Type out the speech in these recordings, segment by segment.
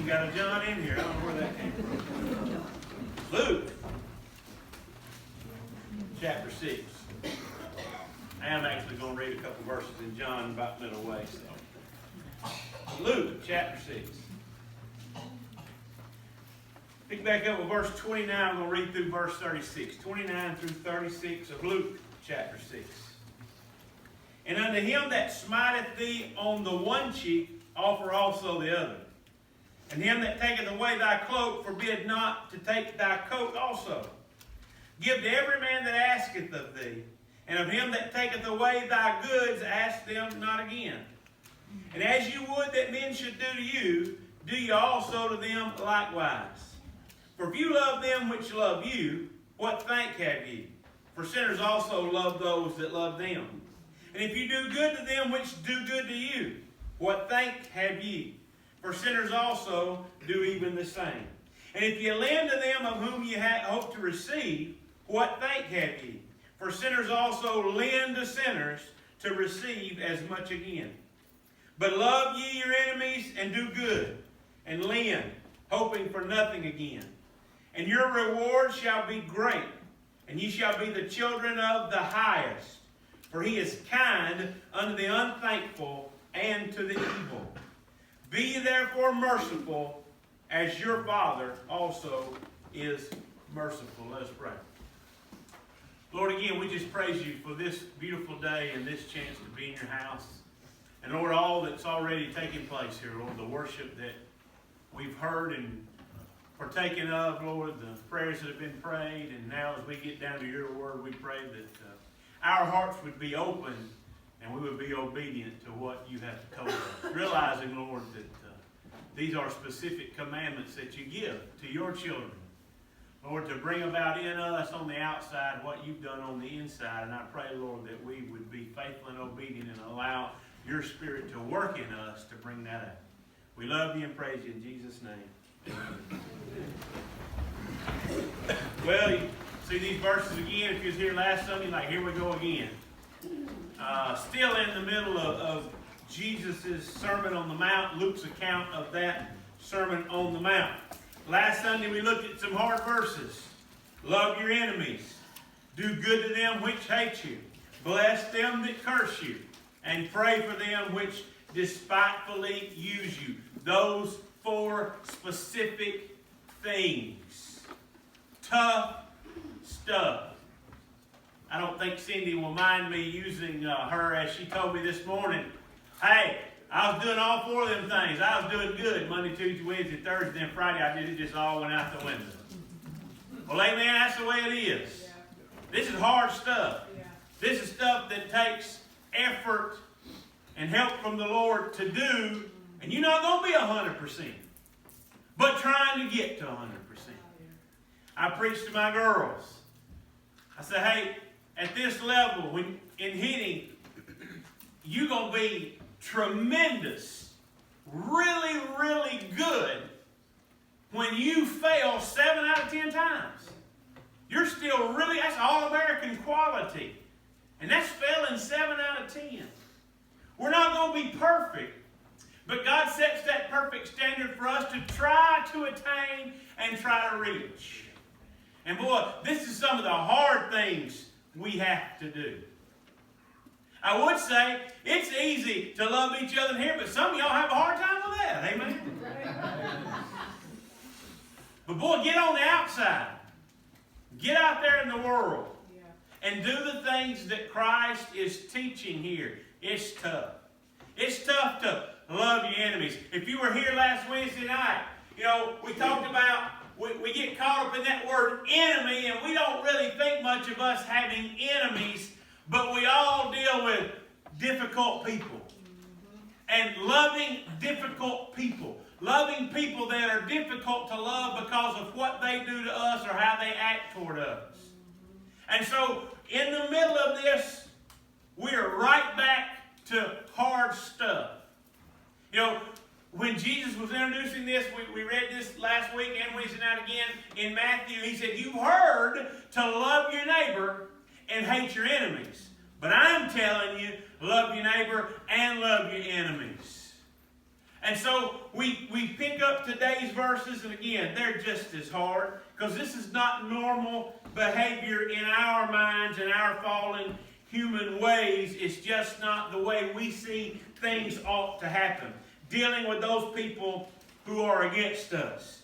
got a John in here. I don't know where that came from. Luke, chapter 6. I am actually going to read a couple verses in John about middle way. So. Luke, chapter 6. Pick back up with verse 29. I'm going to read through verse 36. 29 through 36 of Luke, chapter 6. And unto him that smiteth thee on the one cheek, offer also the other. And him that taketh away thy cloak, forbid not to take thy coat also. Give to every man that asketh of thee. And of him that taketh away thy goods, ask them not again. And as you would that men should do to you, do ye also to them likewise. For if you love them which love you, what thank have ye? For sinners also love those that love them. And if you do good to them which do good to you, what thank have ye? For sinners also do even the same. And if ye lend to them of whom ye hope to receive, what thank have ye? For sinners also lend to sinners to receive as much again. But love ye your enemies, and do good, and lend, hoping for nothing again. And your reward shall be great, and ye shall be the children of the highest. For he is kind unto the unthankful and to the evil. Be ye therefore merciful, as your Father also is merciful. Let us pray. Lord, again, we just praise you for this beautiful day and this chance to be in your house. And Lord, all that's already taken place here, Lord, the worship that we've heard and partaken of, Lord, the prayers that have been prayed, and now as we get down to your word, we pray that our hearts would be open and we would be obedient to what you have told us. Realizing, Lord, that these are specific commandments that you give to your children. Lord, to bring about in us on the outside what you've done on the inside. And I pray, Lord, that we would be faithful and obedient and allow your Spirit to work in us to bring that out. We love you and praise you in Jesus' name. Well, you see these verses again. If you was here last Sunday, like here we go again. Still in the middle of Jesus' Sermon on the Mount, Luke's account of that Sermon on the Mount. Last Sunday we looked at some hard verses. Love your enemies. Do good to them which hate you. Bless them that curse you. And pray for them which despitefully use you. Those 4 specific things. Tough stuff. I don't think Cindy will mind me using her as she told me this morning. Hey, I was doing all 4 of them things. I was doing good Monday, Tuesday, Wednesday, Thursday, and Friday. I did it, just all went out the window. Well, amen, that's the way it is. Yeah. This is hard stuff. Yeah. This is stuff that takes effort and help from the Lord to do, and you're not going to be 100%, but trying to get to 100%. I preach to my girls. I say, hey, at this level, when in hitting, you're going to be tremendous, really, really good when you fail 7 out of 10 times. You're still really, that's all-American quality. And that's failing 7 out of 10. We're not going to be perfect, but God sets that perfect standard for us to try to attain and try to reach. And boy, this is some of the hard things we have to do. I would say it's easy to love each other in here, but some of y'all have a hard time with that. Amen? But boy, get on the outside. Get out there in the world. And do the things that Christ is teaching here. It's tough. It's tough to love your enemies. If you were here last Wednesday night, you know, we talked about, we get caught up in that word enemy, and we don't really think much of us having enemies, but we all deal with difficult people. And loving difficult people. Loving people that are difficult to love because of what they do to us or how they act toward us. And so, in the middle of this, we are right back to hard stuff. You know, when Jesus was introducing this, we read this last week and Wednesday night again in Matthew. He said, you've heard to love your neighbor and hate your enemies. But I'm telling you, love your neighbor and love your enemies. And so, we pick up today's verses, and again, they're just as hard, because this is not normal behavior in our minds and our fallen human ways. It's just not the way we see things ought to happen. Dealing with those people who are against us.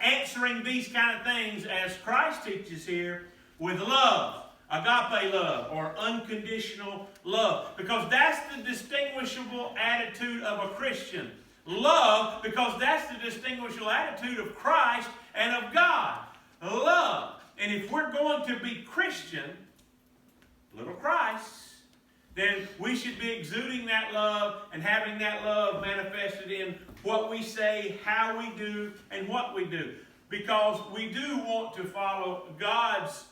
Answering these kind of things, as Christ teaches here, with love. Agape love, or unconditional love. Because that's the distinguishable attitude of a Christian. Love, because that's the distinguishable attitude of Christ and of God. Love. And if we're going to be Christian, little Christ, then we should be exuding that love and having that love manifested in what we say, how we do, and what we do. Because we do want to follow God's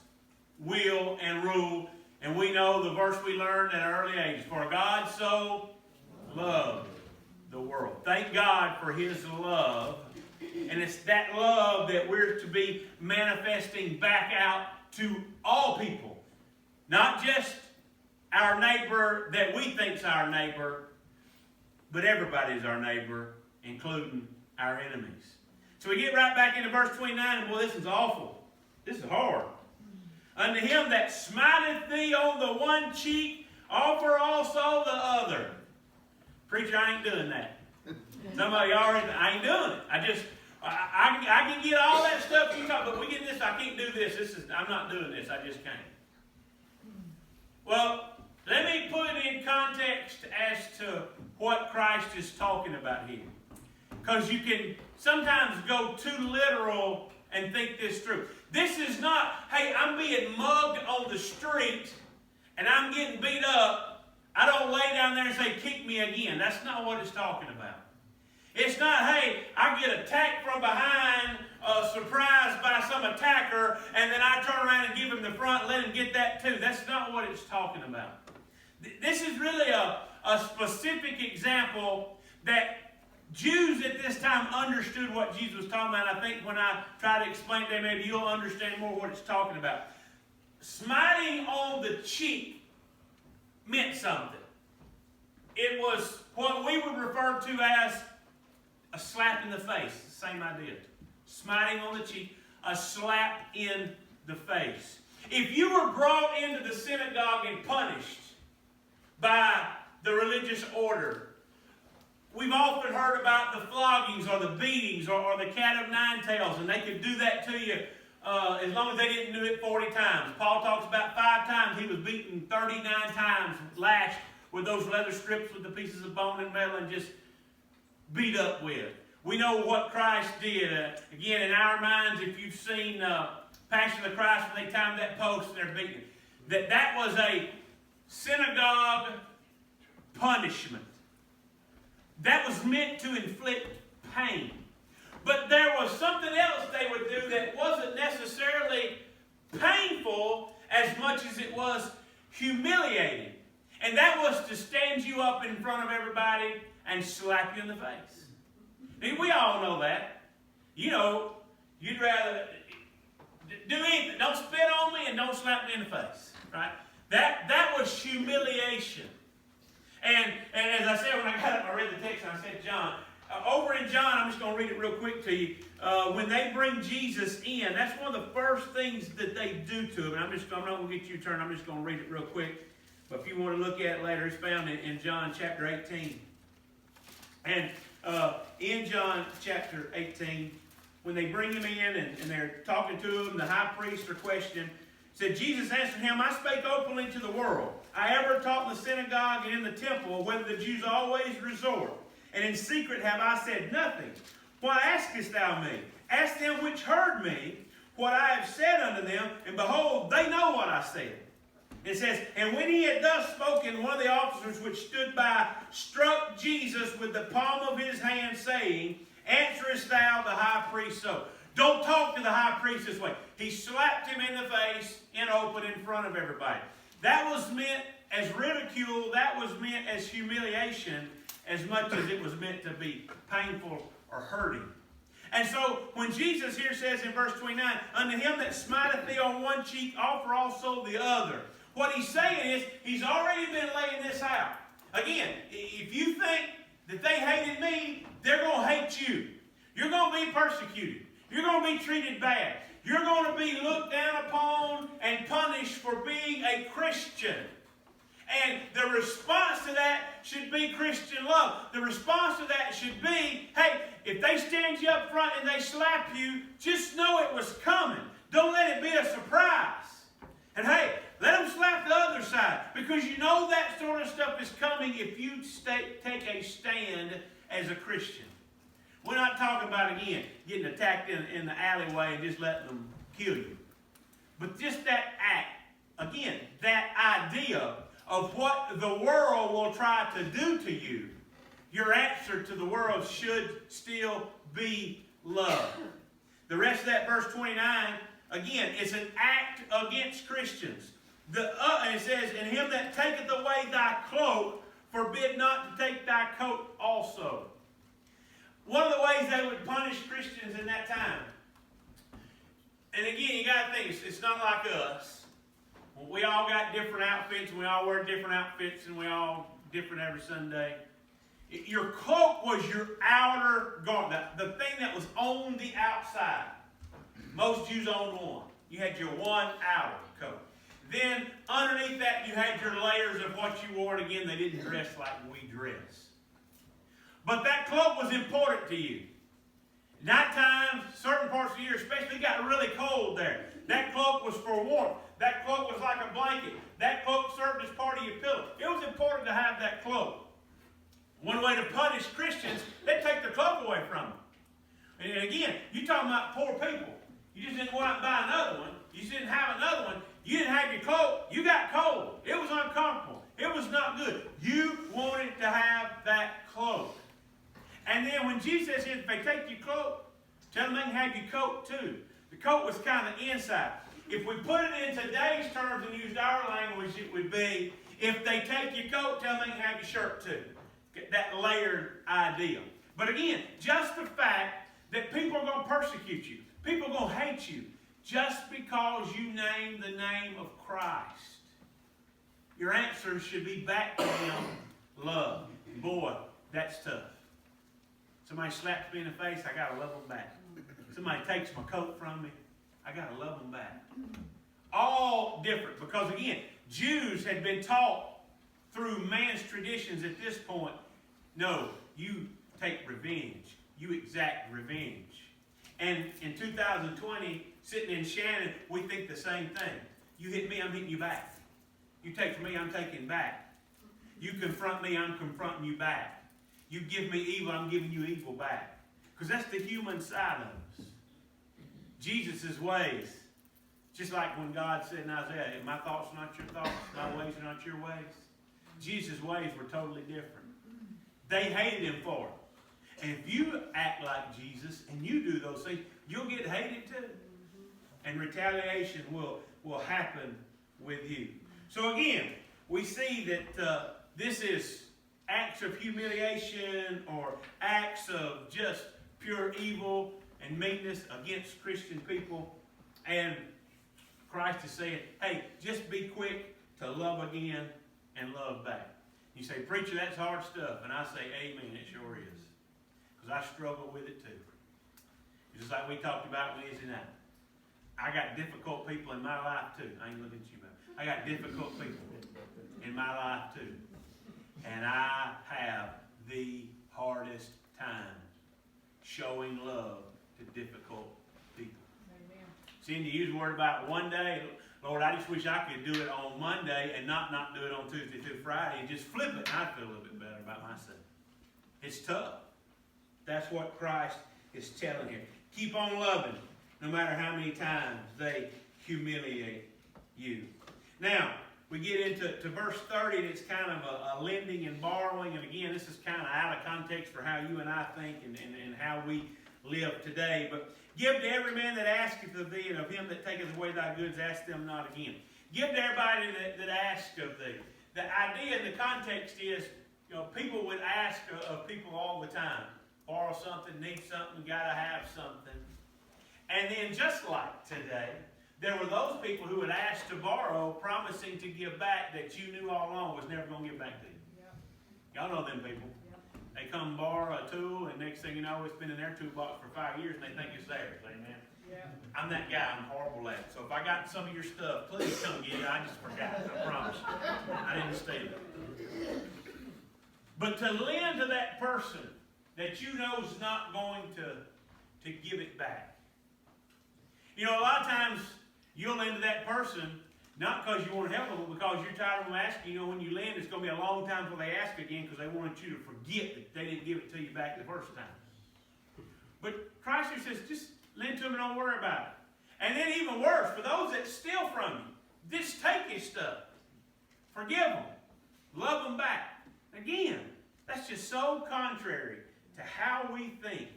will and rule. And we know the verse we learned at an early age. For God so loved the world. Thank God for His love. And it's that love that we're to be manifesting back out to all people. Not just our neighbor that we think's our neighbor, but everybody's our neighbor, including our enemies. So we get right back into verse 29, and boy, this is awful. This is hard. Unto him that smiteth thee on the one cheek, offer also the other. Preacher, I ain't doing that. Some of y'all already, I ain't doing it. I can get all that stuff you talk, but we get this, I can't do this. I'm not doing this. I just can't. Well, let me put it in context as to what Christ is talking about here. Because you can sometimes go too literal and think this through. This is not, hey, I'm being mugged on the street and I'm getting beat up. I don't lay down there and say, kick me again. That's not what it's talking about. It's not, hey, I get attacked from behind, surprised by some attacker, and then I turn around and give him the front and let him get that too. That's not what it's talking about. This is really a specific example that Jews at this time understood what Jesus was talking about. I think when I try to explain it, maybe you'll understand more what it's talking about. Smiting on the cheek meant something. It was what we would refer to as a slap in the face. Same idea. Smiting on the cheek, a slap in the face. If you were brought into the synagogue and punished by the religious order, we've often heard about the floggings or the beatings or the cat of nine tails, and they could do that to you as long as they didn't do it 40 times. Paul talks about 5 times he was beaten 39 times, lashed with those leather strips with the pieces of bone and metal and just beat up with. We know what Christ did. Again, in our minds, if you've seen Passion of the Christ when they timed that post and they're beating, that was a synagogue punishment. That was meant to inflict pain. But there was something else they would do that wasn't necessarily painful as much as it was humiliating. And that was to stand you up in front of everybody and slap you in the face. I mean, we all know that. You know, you'd rather do anything. Don't spit on me and don't slap me in the face. Right? That was humiliation. And as I said, when I got up, I read the text and I said, John. Over in John, I'm just going to read it real quick to you. When they bring Jesus in, that's one of the first things that they do to him. And I'm not going to get you turned. I'm just going to read it real quick. But if you want to look at it later, it's found in John chapter 18. And in John chapter 18, when they bring him in and they're talking to him, the high priest are questioning, said, Jesus answered him, I spake openly to the world. I ever taught in the synagogue and in the temple, whether the Jews always resort. And in secret have I said nothing. What askest thou me? Ask them which heard me what I have said unto them, and behold, they know what I said. It says, and when he had thus spoken, one of the officers which stood by struck Jesus with the palm of his hand, saying, answerest thou the high priest so? Don't talk to the high priest this way. He slapped him in the face in open in front of everybody. That was meant as ridicule. That was meant as humiliation as much as it was meant to be painful or hurting. And so when Jesus here says in verse 29, unto him that smiteth thee on one cheek, offer also the other. What he's saying is, he's already been laying this out. Again, if you think that they hated me, they're going to hate you. You're going to be persecuted. You're going to be treated bad. You're going to be looked down upon and punished for being a Christian. And the response to that should be Christian love. The response to that should be, hey, if they stand you up front and they slap you, just know it was coming. Don't let it be a surprise. And hey, let them slap the other side, because you know that sort of stuff is coming if you take a stand as a Christian. We're not talking about, again, getting attacked in the alleyway and just letting them kill you. But just that act, again, that idea of what the world will try to do to you, your answer to the world should still be love. The rest of that verse 29, again, is an act against Christians. And it says, and him that taketh away thy cloak, forbid not to take thy coat also. One of the ways they would punish Christians in that time, and again, you got to think, it's not like us. We all got different outfits, and we all wear different outfits, and we all different every Sunday. Your cloak was your outer garment, the thing that was on the outside. Most Jews owned one. You had your one outer coat. Then underneath that, you had your layers of what you wore. And again, they didn't dress like we dress. But that cloak was important to you. Nighttime, certain parts of the year, especially, it got really cold there. That cloak was for warmth. That cloak was like a blanket. That cloak served as part of your pillow. It was important to have that cloak. One way to punish Christians, they'd take their cloak away from them. And again, you're talking about poor people. You just didn't go out and buy another one. You just didn't have another one. You didn't have your cloak. You got cold. It was uncomfortable. It was not good. You wanted to have that cloak. And then when Jesus said, if they take your cloak, tell them they can have your coat too. The coat was kind of inside. If we put it in today's terms and used our language, it would be, if they take your coat, tell them they can have your shirt too. That layered idea. But again, just the fact that people are going to persecute you, people are going to hate you, just because you name the name of Christ. Your answer should be back to him, love. Boy, that's tough. Somebody slaps me in the face, I got to love them back. Somebody takes my coat from me, I got to love them back. All different, because again, Jews had been taught through man's traditions at this point, no, you take revenge. You exact revenge. And in 2020, sitting in Shannon, we think the same thing. You hit me, I'm hitting you back. You take from me, I'm taking back. You confront me, I'm confronting you back. You give me evil, I'm giving you evil back. Because that's the human side of us. Jesus' ways, just like when God said in Isaiah, my thoughts are not your thoughts, my ways are not your ways. Jesus' ways were totally different. They hated him for it. And if you act like Jesus and you do those things, you'll get hated too. And retaliation will happen with you. So again, we see that this is acts of humiliation or acts of just pure evil and meanness against Christian people. And Christ is saying, hey, just be quick to love again and love back. You say, preacher, that's hard stuff. And I say, amen, it sure is. Because I struggle with it too. Just like we talked about Wednesday night. I got difficult people in my life too. I ain't looking at you, man. I got difficult people in my life too. And I have the hardest time showing love to difficult people. Amen. Seeing you use the word about one day, Lord, I just wish I could do it on Monday and not do it on Tuesday through Friday and just flip it. And I'd feel a little bit better about myself. It's tough. That's what Christ is telling here. Keep on loving, no matter how many times they humiliate you. Now, we get into verse 30, and it's kind of a lending and borrowing. And again, this is kind of out of context for how you and I think and how we live today. But give to every man that asketh of thee, and of him that taketh away thy goods, ask them not again. Give to everybody that asks of thee. The idea in the context is, people would ask of people all the time. Borrow something, need something, gotta have something. And then just like today, there were those people who would ask to borrow, promising to give back that you knew all along was never going to give back to you. Yep. Y'all know them people. Yep. They come borrow a tool, and next thing you know, it's been in their toolbox for 5 years, and they think it's theirs. Amen. Yeah. I'm that guy. I'm horrible at it. So if I got some of your stuff, please come get it. I just forgot. I promise you. I didn't steal it. But to lend to that person that you know is not going to give it back. You know, a lot of times you'll lend to that person not because you want to help them, but because you're tired of them asking. You know, when you lend, it's going to be a long time before they ask again because they want you to forget that they didn't give it to you back the first time. But Christ says, just lend to them and don't worry about it. And then even worse, for those that steal from you, just take his stuff. Forgive them. Love them back. Again, that's just so contrary to how we think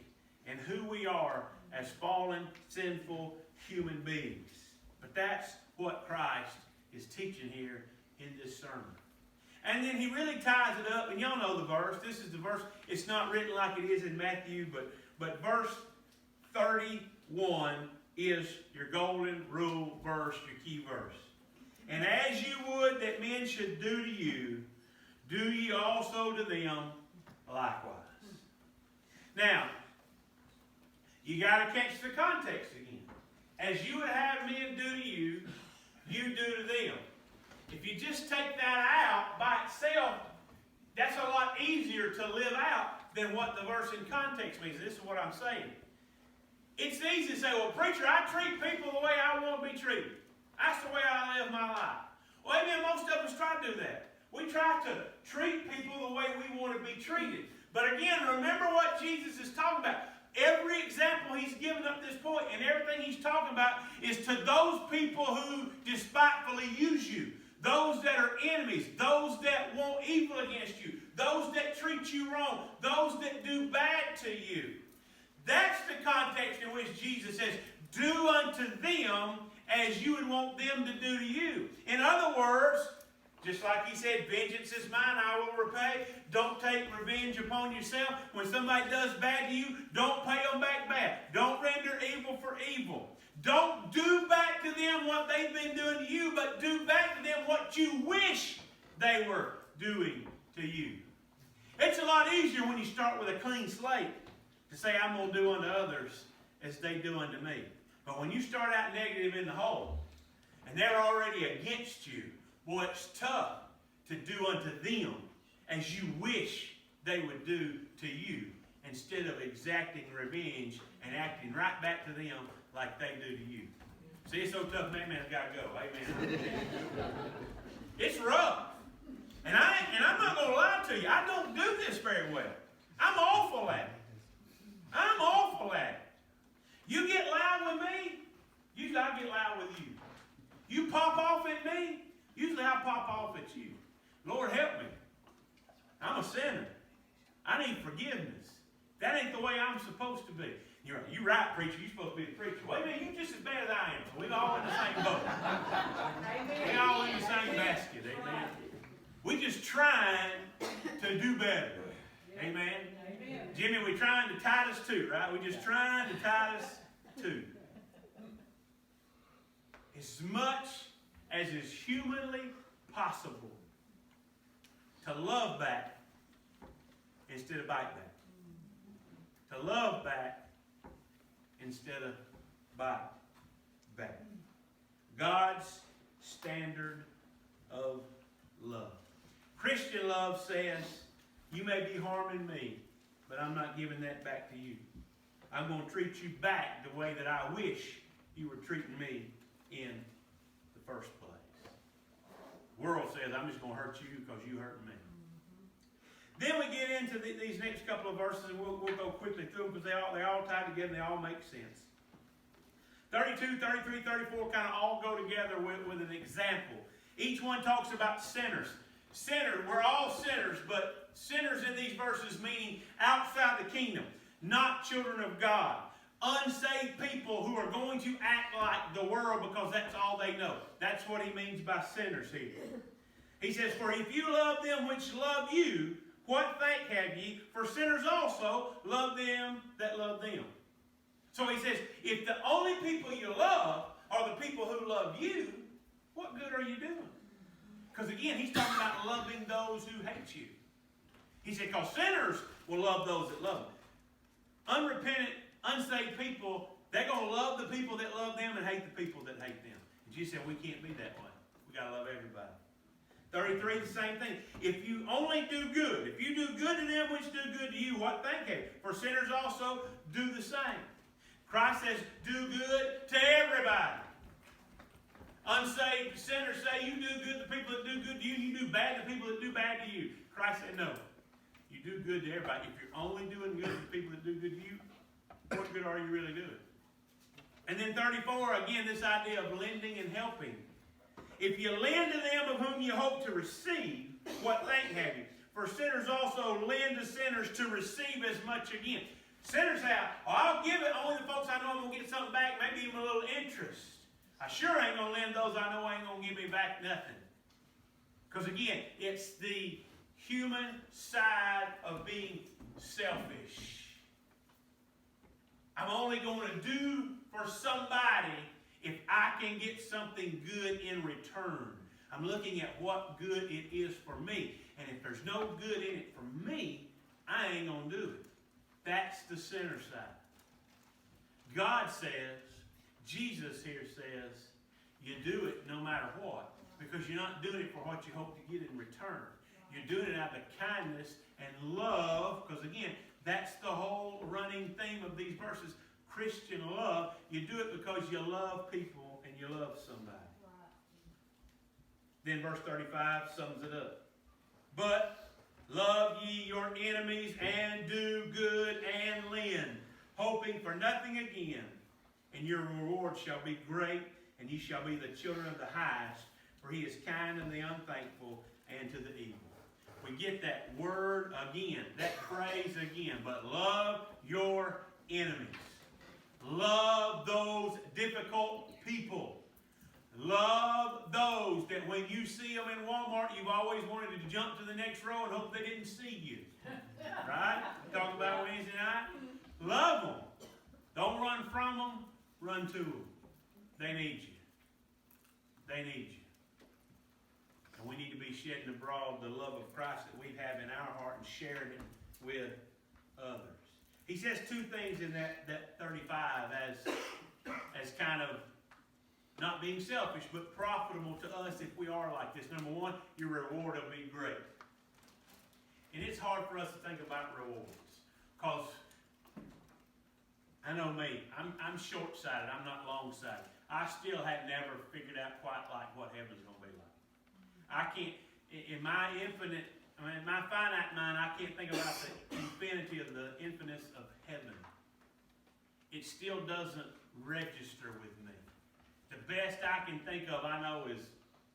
and who we are as fallen, sinful human beings. But that's what Christ is teaching here in this sermon. And then he really ties it up, and y'all know the verse. This is the verse. It's not written like it is in Matthew, but verse 31 is your golden rule verse, your key verse. And as you would that men should do to you, do ye also to them likewise. Now, you got to catch the context again. As you would have men do to you, you do to them. If you just take that out by itself, that's a lot easier to live out than what the verse in context means. This is what I'm saying. It's easy to say, well, preacher, I treat people the way I want to be treated. That's the way I live my life. Well, amen, most of us try to do that. We try to treat people the way we want to be treated. But again, remember what Jesus is talking about. Every example he's given up to this point and everything he's talking about is to those people who despitefully use you. Those that are enemies. Those that want evil against you. Those that treat you wrong. Those that do bad to you. That's the context in which Jesus says, do unto them as you would want them to do to you. In other words, just like he said, vengeance is mine, I will repay. Don't take revenge upon yourself. When somebody does bad to you, don't pay them back bad. Don't render evil for evil. Don't do back to them what they've been doing to you, but do back to them what you wish they were doing to you. It's a lot easier when you start with a clean slate to say, I'm going to do unto others as they do unto me. But when you start out negative in the hole, and they're already against you, boy, it's tough to do unto them as you wish they would do to you instead of exacting revenge and acting right back to them like they do to you. See, it's so tough, man, it's got to go. Amen. It's rough. And I'm not going to lie to you. I don't do this very well. I'm awful at it. I'm awful at it. You get loud with me, usually I get loud with you. You pop off at me, usually I pop off at you. Lord, help me. I'm a sinner. I need forgiveness. That ain't the way I'm supposed to be. You're right, preacher. You're supposed to be the preacher. Wait a minute, you're just as bad as I am. So we're all in the same boat. We're all in the same basket. Amen. We're just trying to do better. Amen. Jimmy, we're trying to Titus 2, right? We're just trying to Titus 2. As much as is humanly possible to love back instead of bite back. To love back instead of bite back. God's standard of love. Christian love says, you may be harming me, but I'm not giving that back to you. I'm going to treat you back the way that I wish you were treating me in the first place. The world says, I'm just going to hurt you because you hurt me. Then we get into these next couple of verses, and we'll go quickly through them because they all tie together and they all make sense. 32, 33, 34 kind of all go together with an example. Each one talks about sinners. Sinners, we're all sinners, but sinners in these verses meaning outside the kingdom, not children of God. Unsaved people who are going to act like the world because that's all they know. That's what he means by sinners here. He says, for if you love them which love you, what thank have ye? For sinners also love them that love them. So he says, if the only people you love are the people who love you, what good are you doing? Because again, he's talking about loving those who hate you. He said, because sinners will love those that love them. Unrepentant, unsaved people, they're going to love the people that love them and hate the people that hate them. And Jesus said, we can't be that way. We got to love everybody. 33, the same thing. If you only do good, if you do good to them which do good to you, what think ye? For sinners also do the same. Christ says, do good to everybody. Unsaved sinners say, you do good to people that do good to you, you do bad to people that do bad to you. Christ said, no. You do good to everybody. If you're only doing good to people that do good to you, what good are you really doing? And then 34, again, this idea of lending and helping. If you lend to them of whom you hope to receive, what thank have you? For sinners also lend to sinners to receive as much again. Sinners say, oh, I'll give it only the folks I know I'm going to get something back, maybe even a little interest. I sure ain't going to lend those I know ain't going to give me back nothing. Because again, it's the human side of being selfish. I'm only going to do for somebody if I can get something good in return. I'm looking at what good it is for me. And if there's no good in it for me, I ain't going to do it. That's the sinner side. God says, Jesus here says, you do it no matter what. Because you're not doing it for what you hope to get in return. You're doing it out of kindness and love. Because again, that's the whole running theme of these verses. Christian love. You do it because you love people and you love somebody. Then verse 35 sums it up. But love ye your enemies and do good and lend, hoping for nothing again. And your reward shall be great, and ye shall be the children of the highest, for he is kind to the unthankful and to the evil. We get that word again, that phrase again. But love your enemies. Love those difficult people. Love those that when you see them in Walmart, you've always wanted to jump to the next row and hope they didn't see you. Right? Talk about Wednesday night. Love them. Don't run from them. Run to them. They need you. They need you. And we need to be shedding abroad the love of Christ that we have in our heart and sharing it with others. He says two things in that 35 as kind of not being selfish, but profitable to us if we are like this. Number one, your reward will be great. And it's hard for us to think about rewards. Because I know me, I'm short-sighted, I'm not long-sighted. I still have never figured out quite like what heaven's going to be like. I can't, in my finite mind, I can't think about the infinity of the infiniteness of heaven. It still doesn't register with me. The best I can think of, I know, is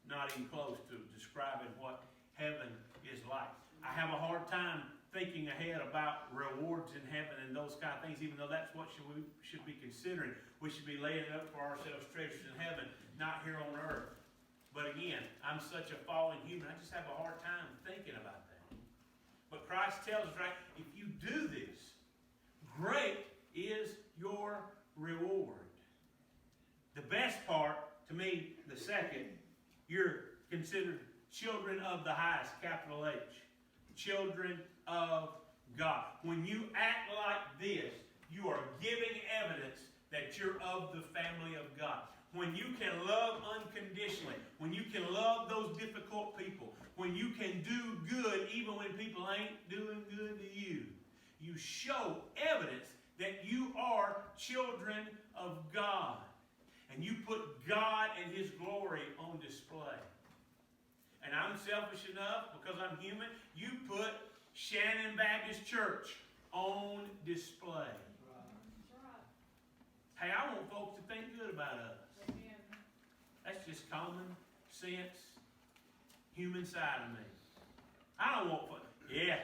not even close to describing what heaven is like. I have a hard time thinking ahead about rewards in heaven and those kind of things, even though that's what we should be considering. We should be laying up for ourselves treasures in heaven, not here on earth. But again, I'm such a fallen human, I just have a hard time thinking about that. But Christ tells us, right, if you do this, great is your reward. The best part, to me, the second, you're considered children of the highest, capital H. Children of God. When you act like this, you are giving evidence that you're of the family of God. When you can love unconditionally, when you can love those difficult people, when you can do good even when people ain't doing good to you, you show evidence that you are children of God. And you put God and His glory on display. And I'm selfish enough, because I'm human, you put Shannon Baptist Church on display. Hey, I want folks to think good about us. That's just common sense, human side of me. I don't want folks, yeah,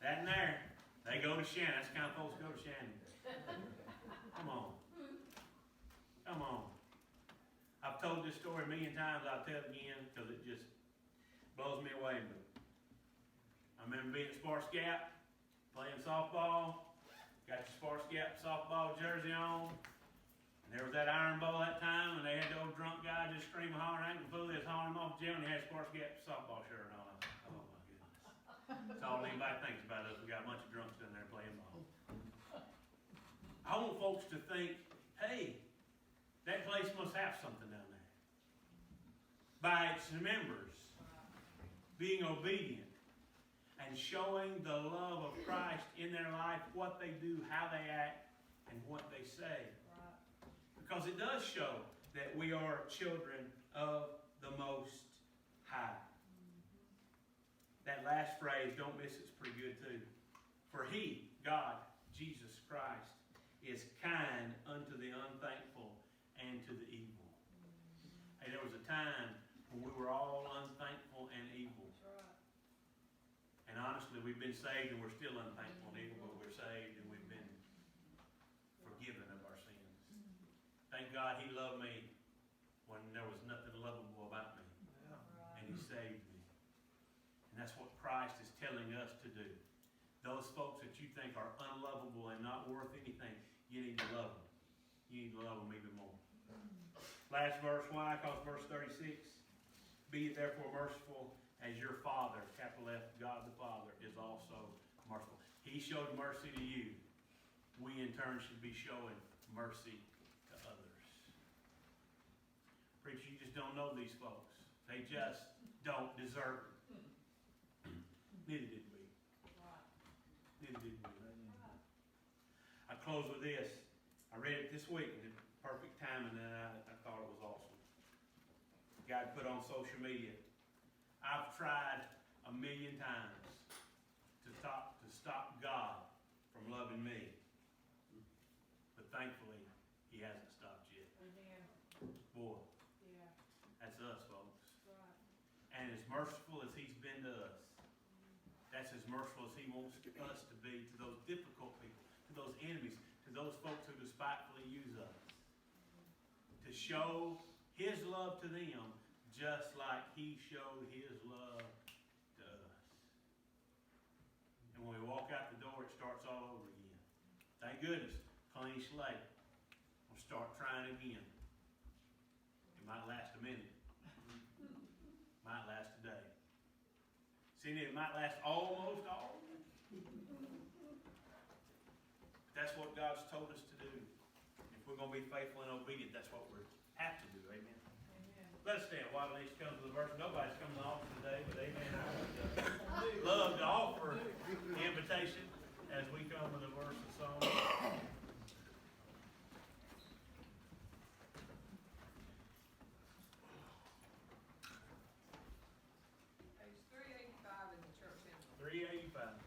that and there, they go to Shannon. That's the kind of folks go to Shannon. Come on. Come on. I've told this story a million times. I'll tell it again because it just blows me away. But I remember being at Sparks Gap, playing softball. Got your Sparks Gap softball jersey on. And there was that Iron Bowl that time, and they had the old drunk guy just screaming, hollering, ain't the fool that's hauling him off the gym, and he had Sparks Gap softball shirt on. Oh my goodness. That's all anybody thinks about us. We got a bunch of drunks down there playing ball. I want folks to think, hey, that place must have something down there. By its members being obedient and showing the love of Christ in their life, what they do, how they act, and what they say. Because it does show that we are children of the Most High. That last phrase, don't miss it's pretty good too. For He, God, Jesus Christ, is kind unto the unthankful and to the evil. Hey, there was a time when we were all unthankful and evil. And honestly, we've been saved and we're still unthankful and evil, but we're saved and we've been forgiven of our sins. Thank God He loved me when there was nothing lovable about me. And He saved me. And that's what Christ is telling us to do. Those folks that you think are unlovable and not worth anything, you need to love them. You need to love them even more. Last verse, why? Because verse 36, be ye therefore merciful as your Father, capital F, God the Father, is also merciful. He showed mercy to you. We in turn should be showing mercy to others. Preacher, you just don't know these folks. They just don't deserve it. Neither did we. Neither did we. I close with this. I read it this week, and it's perfect timing, and I thought it was awesome. God put on social media. I've tried 1,000,000 times to stop God from loving me. But thankfully, He hasn't stopped yet. Amen. Boy, yeah. That's us, folks. Right. And as merciful as He's been to us, that's as merciful as He wants us to be to those difficult people, to those enemies, to those folks who despitefully use us. To show His love to them just like He showed His love to us. And when we walk out the door, it starts all over again. Thank goodness, clean slate. We'll start trying again. It might last a minute. Might last a day. See, it might last almost all. That's what God's told us to do. If we're going to be faithful and obedient, that's what we have to do. Amen. Let us stand while Denise comes to the verse. Nobody's coming to the altar today, but amen. I would love to offer the invitation as we come with a verse of song. Page 385 in the church hymnal. 385.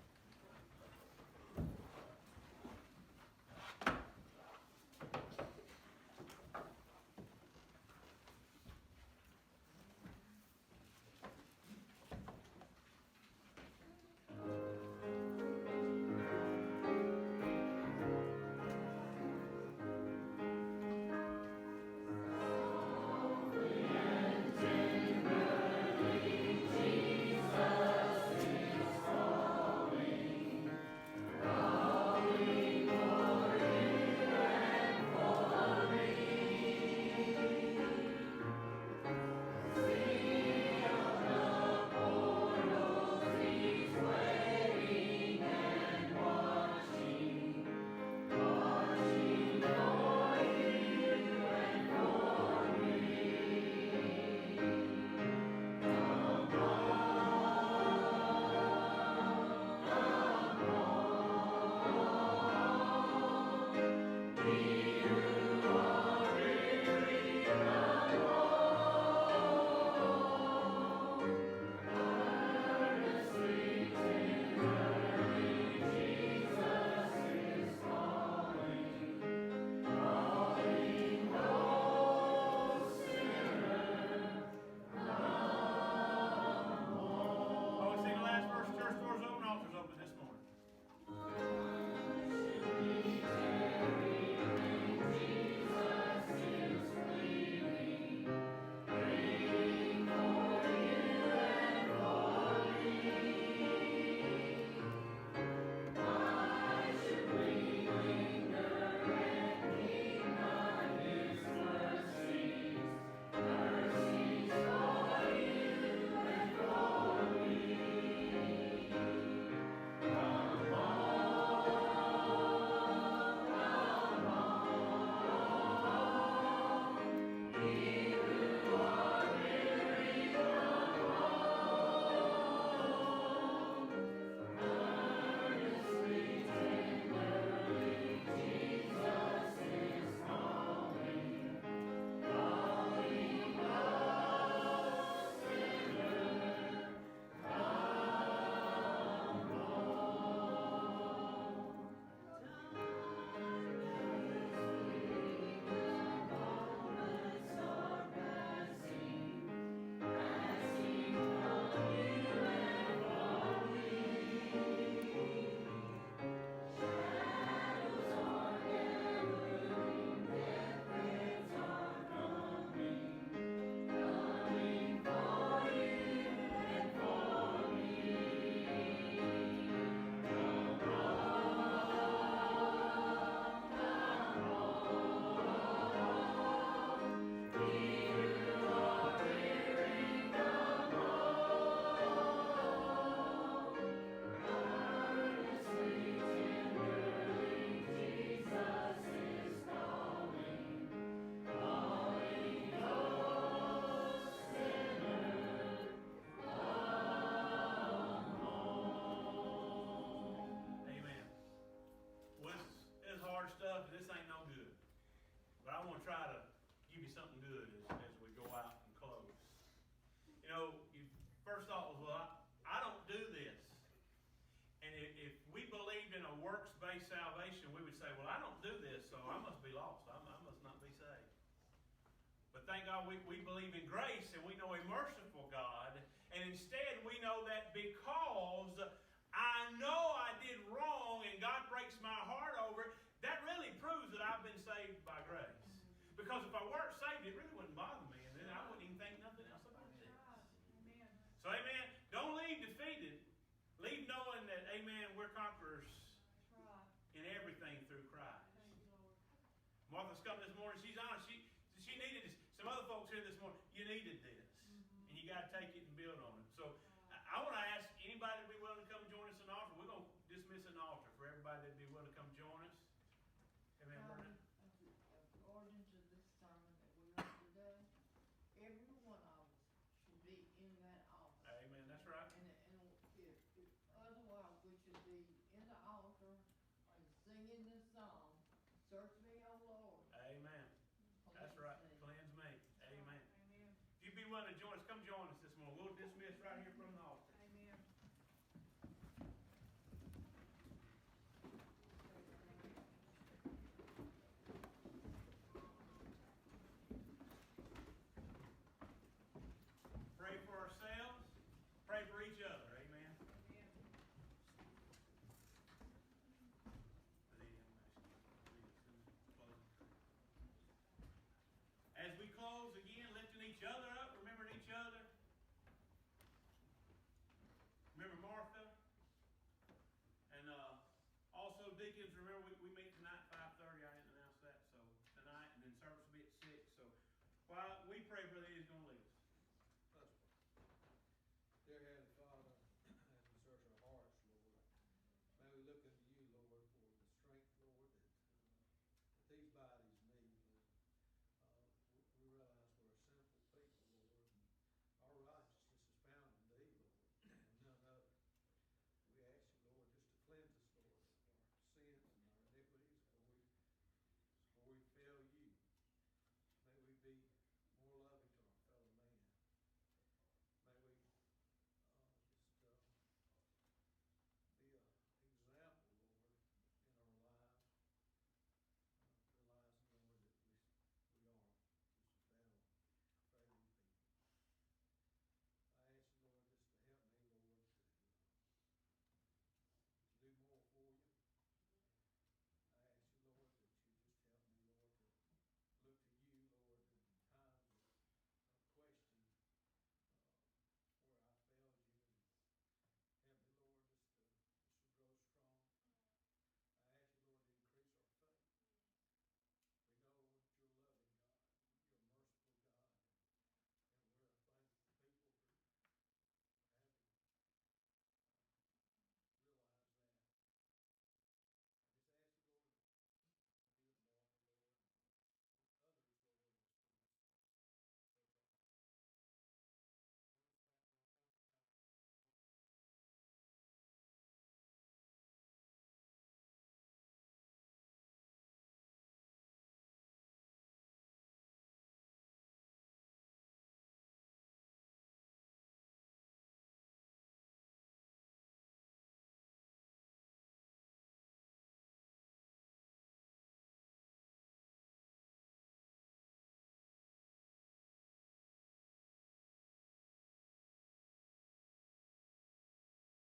But I want to try to give you something good as we go out and close. You know, your first thought was, well, I don't do this. And if we believed in a works-based salvation, we would say, well, I don't do this, so I must be lost. I must not be saved. But thank God we believe in grace, and we know a merciful God. And instead, we know that because I know I did wrong and God breaks my heart over it, that really proves that I've been saved by grace. Because if I weren't saved, it really wouldn't bother me, and then I wouldn't even think nothing else about it. Amen. So, amen, don't leave defeated. Leave knowing that, amen, we're conquerors That's right. in everything through Christ. Thank you, Lord. Martha's come this morning. She's honest. She needed this. Some other folks here this morning, you needed this. And you got to take it and build on it. So I want to ask anybody to be willing to come join us in the altar. We're going to dismiss an altar for everybody that'd be willing to come join us. Amen, Bernard. According to this sermon that we heard today, every one of us should be in that altar. Amen. That's right. And if otherwise, we should be in the altar and singing this song, "Search me, O Lord." Amen. That's right. Cleanse me. Amen. Amen. If you'd be willing to join us, come join us this morning. We'll dismiss right here from the altar. Amen. Pray for ourselves. Pray for each other. Amen. Amen. As we close again, lifting each other